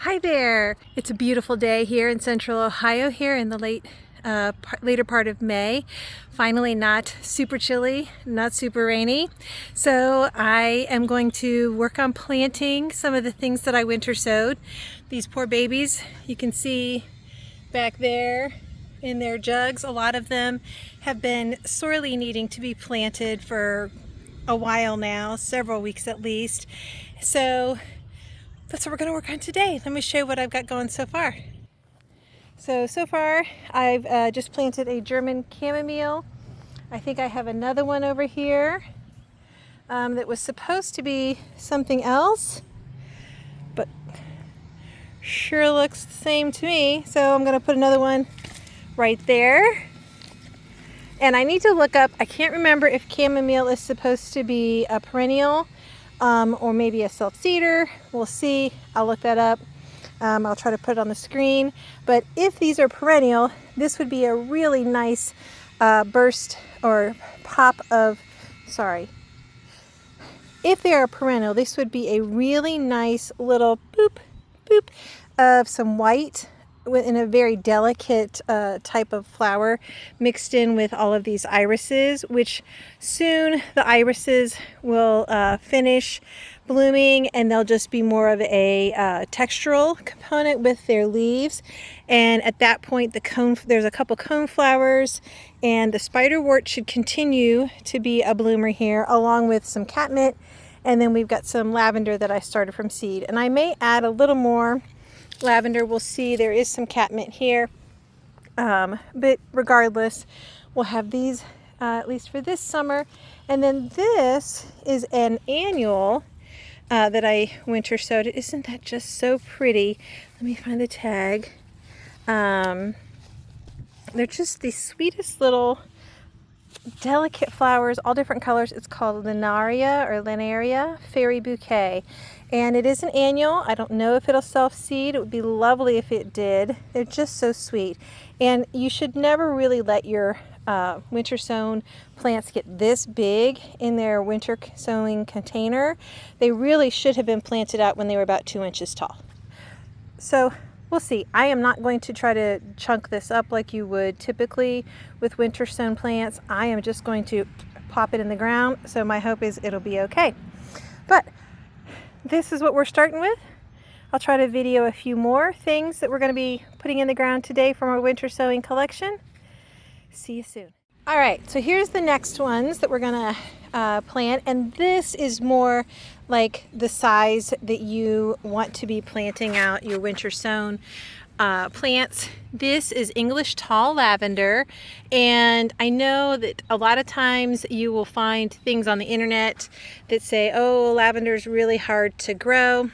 Hi there! It's a beautiful day here in central Ohio here in the later part of May. Finally not super chilly, not super rainy. So I am going to work on planting some of the things that I winter sowed. These poor babies, you can see back there in their jugs, a lot of them have been sorely needing to be planted for a while now, several weeks at least. So that's what we're going to work on today. Let me show you what I've got going so far. So far I've just planted a German chamomile. I think I have another one over here that was supposed to be something else, but sure looks the same to me. So I'm going to put another one right there. And I need to look up, I can't remember if chamomile is supposed to be a perennial or maybe a self-seeder. We'll see. I'll look that up. I'll try to put it on the screen. But if these are perennial, this would be a really nice burst or pop of, if they are perennial, this would be a really nice little boop, boop of some white in a very delicate type of flower mixed in with all of these irises, which soon the irises will finish blooming and they'll just be more of a textural component with their leaves. And at that point, there's a couple cone flowers, and the spiderwort should continue to be a bloomer here, along with some catmint. And then we've got some lavender that I started from seed, and I may add a little more lavender. We'll see. There is some catmint here, but regardless, we'll have these at least for this summer. And then this is an annual that I winter sowed. Isn't that just so pretty? Let me find the tag. They're just the sweetest little delicate flowers, all different colors. It's called Linaria Fairy Bouquet, and it is an annual. I don't know if it'll self-seed. It would be lovely if it did. They're just so sweet, and you should never really let your winter sown plants get this big in their winter sowing container. They really should have been planted out when they were about 2 inches tall. So we'll see. I am not going to try to chunk this up like you would typically with winter sown plants. I am just going to pop it in the ground. So my hope is it'll be okay. But this is what we're starting with. I'll try to video a few more things that we're going to be putting in the ground today from our winter sowing collection. See you soon. All right, so here's the next ones that we're going to plant, and this is more like the size that you want to be planting out your winter sown plants. This is English tall lavender, and I know that a lot of times you will find things on the internet that say, oh, lavender is really hard to grow.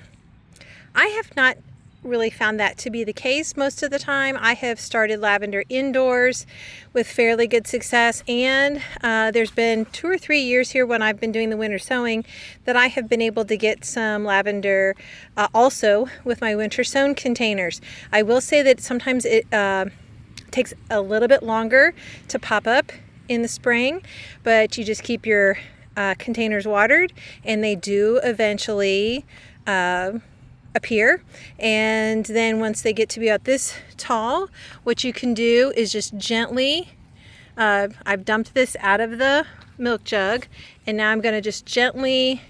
I have not really found that to be the case most of the time. I have started lavender indoors with fairly good success, and there's been 2 or 3 years here when I've been doing the winter sowing that I have been able to get some lavender also with my winter sown containers. I will say that sometimes it takes a little bit longer to pop up in the spring, but you just keep your containers watered and they do eventually appear. And then once they get to be about this tall, what you can do is just gently, I've dumped this out of the milk jug, and now I'm going to just gently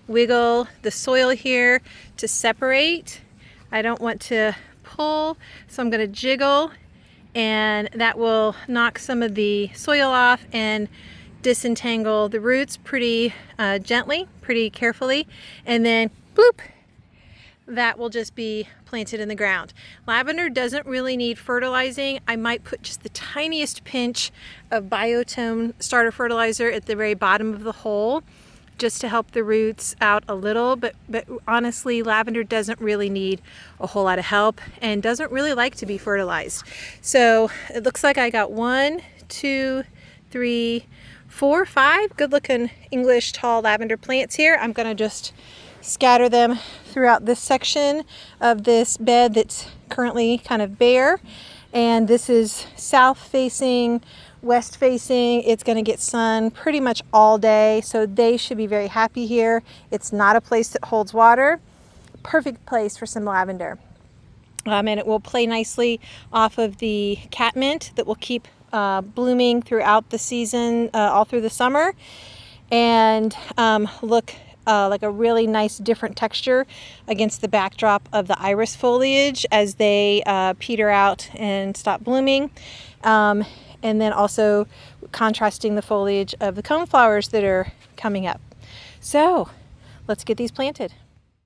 wiggle the soil here to separate. I don't want to pull, so I'm going to jiggle, and that will knock some of the soil off and disentangle the roots pretty gently, pretty carefully, and then bloop, that will just be planted in the ground. Lavender doesn't really need fertilizing. I might put just the tiniest pinch of Biotone starter fertilizer at the very bottom of the hole just to help the roots out a little, but honestly, lavender doesn't really need a whole lot of help and doesn't really like to be fertilized. So it looks like I got 1, 2, 3, 4, 5 good looking English tall lavender plants here. I'm gonna just scatter them throughout this section of this bed that's currently kind of bare, and this is south facing, west facing. It's going to get sun pretty much all day, so they should be very happy here. It's not a place that holds water. Perfect place for some lavender. and it will play nicely off of the catmint that will keep blooming throughout the season, all through the summer, and look like a really nice different texture against the backdrop of the iris foliage as they peter out and stop blooming, and then also contrasting the foliage of the coneflowers that are coming up. So let's get these planted.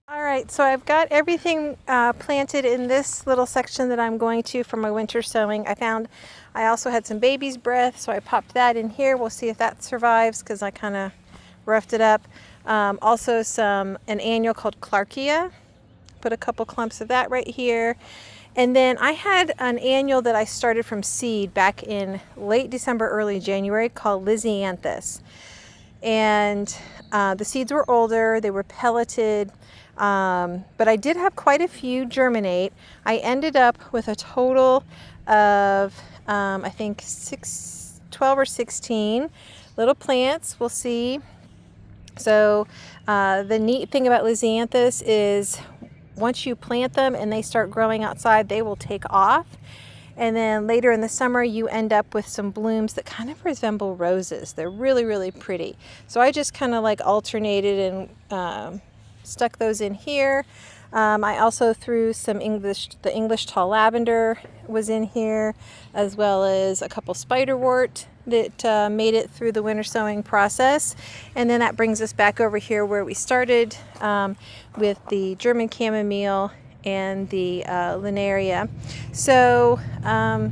All right, so I've got everything planted in this little section that I'm going to for my winter sowing. I also had some baby's breath, so I popped that in here. We'll see if that survives because I kind of roughed it up. Also an annual called Clarkia. Put a couple clumps of that right here. And then I had an annual that I started from seed back in late December, early January called Lysianthus. And the seeds were older, they were pelleted, but I did have quite a few germinate. I ended up with a total of, I think 12 or 16 little plants. We'll see. So the neat thing about Lysianthus is once you plant them and they start growing outside, they will take off. And then later in the summer, you end up with some blooms that kind of resemble roses. They're really, really pretty. So I just kind of like alternated and stuck those in here. I also threw some the English tall lavender was in here, as well as a couple spiderwort that made it through the winter sowing process. And then that brings us back over here where we started with the German chamomile and the linaria. So I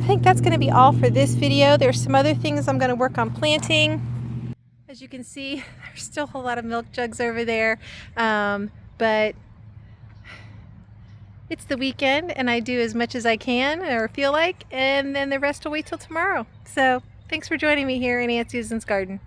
think that's going to be all for this video. There's some other things I'm going to work on planting. As you can see, there's still a lot of milk jugs over there, but it's the weekend and I do as much as I can or feel like, and then the rest will wait till tomorrow. So thanks for joining me here in Aunt Susan's garden.